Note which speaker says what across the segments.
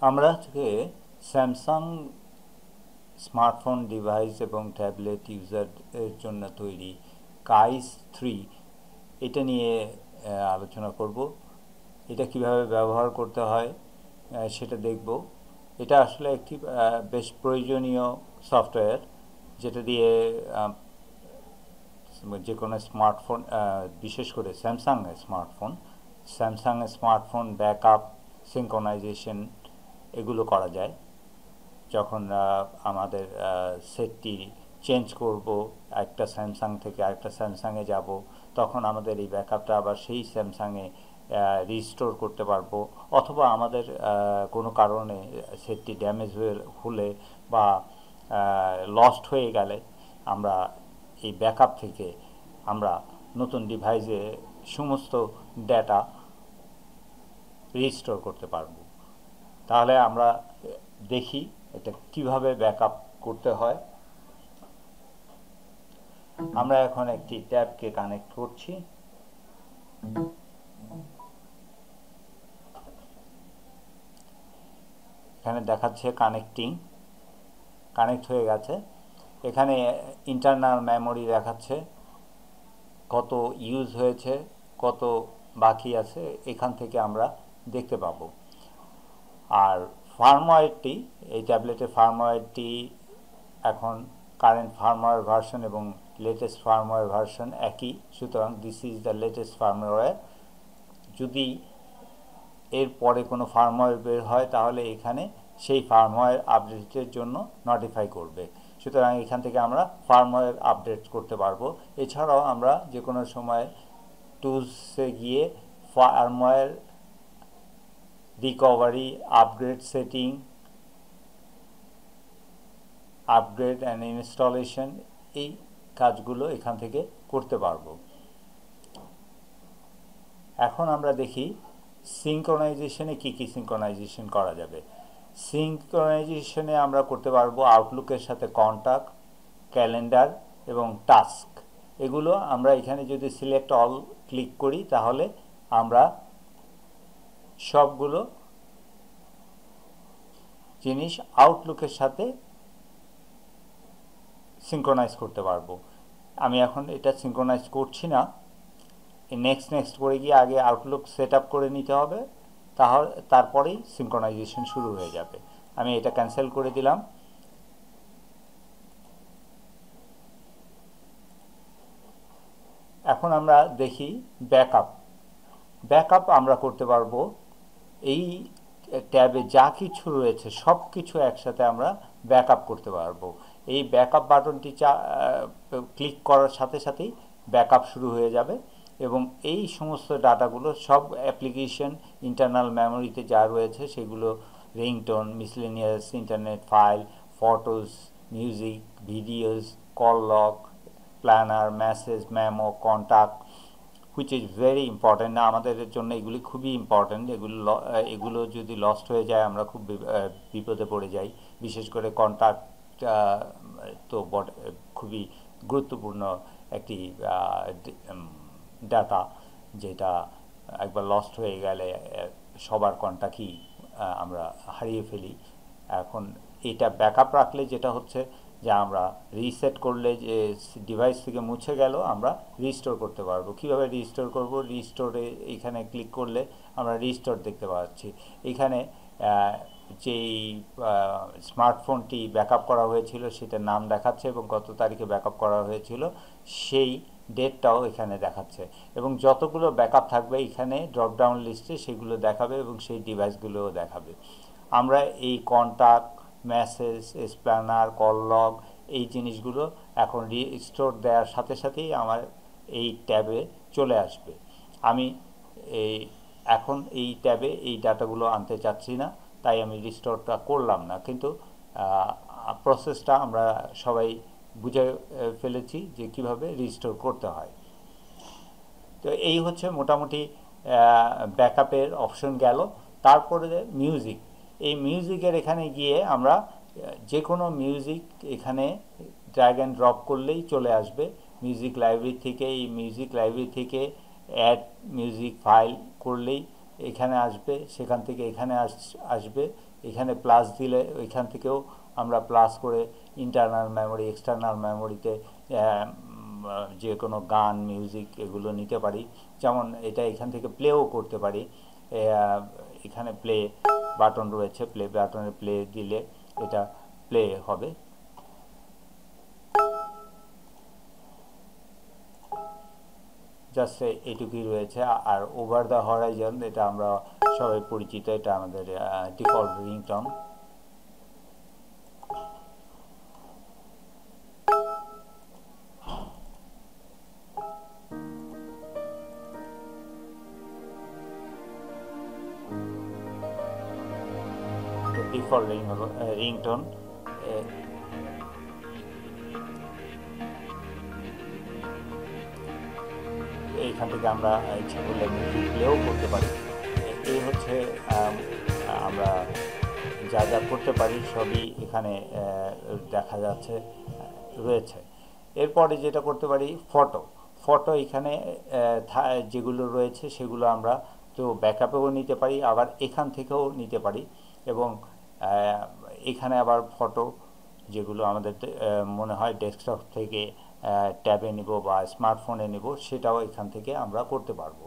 Speaker 1: আমরা আজকে Samsung smartphone device এবং ট্যাবলেট ইউজারের জন্য তৈরি কাইস 3 এটা নিয়ে আলোচনা করব। এটা কিভাবে ব্যবহার করতে হয় সেটা দেখব। এটা আসলে একটি বেশ প্রয়োজনীয় সফটওয়্যার, যেটা দিয়ে যে কোনো স্মার্টফোন, বিশেষ করে স্যামসাংয়ের স্মার্টফোন ব্যাকআপ, সিঙ্ক্রোনাইজেশন এগুলো করা যায়। যখন আমাদের সেটটি চেঞ্জ করব, একটা স্যামসাং থেকে আরেকটা স্যামসাংয়ে যাব, তখন আমাদের এই ব্যাকআপটা আবার সেই স্যামসাংয়ে রিস্টোর করতে পারবো। অথবা আমাদের কোনো কারণে সেটটি ড্যামেজ হলে বা লস্ট হয়ে গেলে আমরা এই ব্যাকআপ থেকে আমরা নতুন ডিভাইসে সমস্ত ডেটা রিস্টোর করতে পারবো। তাহলে আমরা দেখি এটা কিভাবে ব্যাকআপ করতে হয়। আমরা এখন একটি ট্যাবকে কানেক্ট করছি। এখানে দেখাচ্ছে কানেক্ট হয়ে গেছে। এখানে ইন্টারনাল মেমোরি দেখাচ্ছে, কত ইউজ হয়েছে, কত বাকি আছে, এখান থেকে আমরা দেখতে পাবো। আর ফার্মওয়্যারটি, এই ট্যাবলেটের ফার্মওয়্যারটি এখন কারেন্ট ফার্মওয়্যার ভার্সন এবং লেটেস্ট ফার্মওয়্যার ভার্সন একই, সুতরাং this is the latest firmware. যদি এর পরে কোনো ফার্মওয়্যার বের হয় তাহলে এখানে সেই ফার্মওয়্যার আপডেটের জন্য নোটিফাই করবে। সুতরাং এখান থেকে আমরা ফার্মওয়্যার আপডেট করতে পারবো। এছাড়াও আমরা যে কোনো সময় টুলসে গিয়ে firmware recovery, upgrade setting, upgrade and installation, এই কাজগুলো এখান থেকে করতে পারবো। এখন আমরা দেখি সিঙ্ক্রোনাইজেশনে কি সিঙ্ক্রোনাইজেশন করা যাবে। সিঙ্ক্রোনাইজেশনে আমরা করতে পারবো আউটলুকের সাথে কন্ট্যাক্ট, ক্যালেন্ডার এবং টাস্ক। এগুলো আমরা এখানে যদি সিলেক্ট অল ক্লিক করি তাহলে আমরা সবগুলো জিনিস আউটলুকের সাথে সিঙ্ক্রোনাইজ করতে পারবো। আমি এখন এটা সিঙ্ক্রোনাইজ করছি না। নেক্সট করে গিয়ে আগে আউটলুক সেট আপ করে নিতে হবে, তারপরেই সিঙ্ক্রোনাইজেশন শুরু হয়ে যাবে। আমি এটা ক্যান্সেল করে দিলাম। এখন আমরা দেখি ব্যাকআপ আমরা করতে পারবো। এই ট্যাবে যা কিছু রয়েছে সব কিছু একসাথে আমরা ব্যাকআপ করতে পারবো। এই ব্যাকআপ বাটনটি ক্লিক করার সাথে সাথেই ব্যাকআপ শুরু হয়ে যাবে এবং এই সমস্ত ডাটাগুলো সব অ্যাপ্লিকেশন ইন্টারনাল মেমোরিতে যা রয়েছে সেগুলো ringtone, miscellaneous internet file, photos, music, videos, call log, planner, message, memo, contact, which is very important. না, আমাদের জন্য এগুলি খুবই ইম্পর্ট্যান্ট। এগুলো যদি লস্ট হয়ে যায় আমরা খুব বিপদে পড়ে যাই। বিশেষ করে কন্ট্যাক্ট তো খুবই গুরুত্বপূর্ণ একটি ডাটা, যেটা একবার লস্ট হয়ে গেলে সবার কন্ট্যাক্টই আমরা হারিয়ে ফেলি। এখন এটা ব্যাকআপ রাখলে যেটা হচ্ছে যে আমরা রিসেট করলে যে ডিভাইস থেকে মুছে গেল আমরা রিস্টোর করতে পারবো। কিভাবে রিস্টোর করব? রিস্টোরে এখানে ক্লিক করলে আমরা রিস্টোর দেখতে পাচ্ছি। এখানে যেই স্মার্টফোনটি ব্যাকআপ করা হয়েছিল সেটার নাম দেখাচ্ছে এবং কত তারিখে ব্যাকআপ করা হয়েছিল সেই ডেটটাও এখানে দেখাচ্ছে এবং যতগুলো ব্যাকআপ থাকবে এখানে ড্রপডাউন লিস্টে সেগুলো দেখাবে এবং সেই ডিভাইসগুলোও দেখাবে। আমরা এই contact, message, planner, call log এই জিনিসগুলো এখন রিস্টোর দেওয়ার সাথে সাথেই আমার এই ট্যাবে চলে আসবে। আমি এখন এই ট্যাবে এই ডাটাগুলো আনতে চাচ্ছি না, তাই আমি রিস্টোরটা করলাম না, কিন্তু প্রসেসটা আমরা সবাই বুঝে ফেলেছি যে কিভাবে রিস্টোর করতে হয়। তো এই হচ্ছে মোটামুটি ব্যাকআপের অপশন গেল। তারপরে মিউজিক, এই মিউজিকের এখানে গিয়ে আমরা যে কোনো মিউজিক এখানে ড্র্যাগ অ্যান্ড ড্রপ করলেই চলে আসবে মিউজিক লাইব্রেরি থেকে। এই মিউজিক লাইব্রেরি থেকে অ্যাড মিউজিক ফাইল করলেই এখানে আসবে, সেখান থেকে এখানে আসবে, এখানে প্লাস দিলে ওইখান থেকেও আমরা প্লাস করে ইন্টারনাল মেমোরি এক্সটার্নাল মেমোরিতে যে কোনো গান মিউজিক এগুলো নিতে পারি। যেমন এটা এখান থেকে প্লেও করতে পারি। এখানে প্লে বাটন রয়েছে, প্লে বাটনে প্লে দিলে এটা প্লে হবে। জাস্ট এইটুকুই রয়েছে। আর ওভার দ্য হরাইজন, এটা আমরা সবাই পরিচিত, এটা আমাদের ডিফল্ট রিংটোন। Default ringtone. এইখান থেকে আমরা ইচ্ছা করলে মিউজিক প্লেও করতে পারি। এই হচ্ছে আমরা যা যা করতে পারি সবই এখানে দেখা যাচ্ছে রয়েছে। এরপরে যেটা করতে পারি, ফটো এখানে যেগুলো রয়েছে সেগুলো আমরা তো ব্যাকআপেও নিতে পারি, আবার এখান থেকেও নিতে পারি। এবং এখানে আবার ফটো যেগুলো আমাদের মনে হয় ডেস্কটপ থেকে ট্যাবে নিব বা স্মার্টফোনে নিব, সেটাও এখান থেকে আমরা করতে পারবো।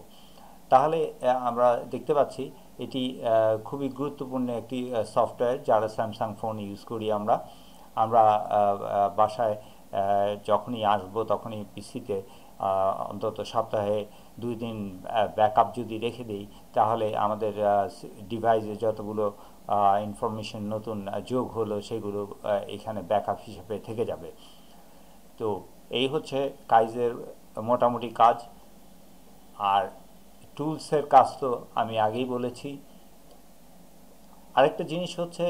Speaker 1: তাহলে আমরা দেখতে পাচ্ছি এটি খুবই গুরুত্বপূর্ণ একটি সফটওয়্যার, যারা স্যামসাং ফোন ইউজ করি আমরা বাসায় যখনই আসবো তখনই পিসিতে অন্তত সপ্তাহে 2 দিন ব্যাকআপ যদি রেখে দিই, তাহলে আমাদের ডিভাইসে যতগুলো ইনফরমেশন নতুন যোগ হলো সেগুলো এখানে ব্যাকআপ হিসেবে থেকে যাবে। তো এই হচ্ছে কাইজের মোটামুটি কাজ। আর টুলসের কাজ তো আমি আগেই বলেছি। আরেকটা জিনিস হচ্ছে,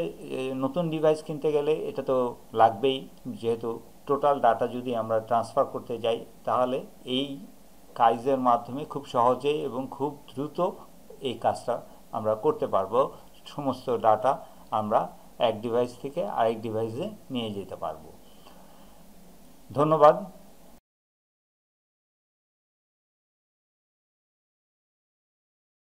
Speaker 1: নতুন ডিভাইস কিনতে গেলে এটা তো লাগবেই, যেহেতু টোটাল ডাটা যদি আমরা ট্রান্সফার করতে যাই, তাহলে এই কাইজের মাধ্যমে খুব সহজেই এবং খুব দ্রুত এই কাজটা আমরা করতে পারবো। সমস্ত ডাটা আমরা এক ডিভাইস থেকে আরেক ডিভাইসে নিয়ে যেতে পারবো। ধন্যবাদ।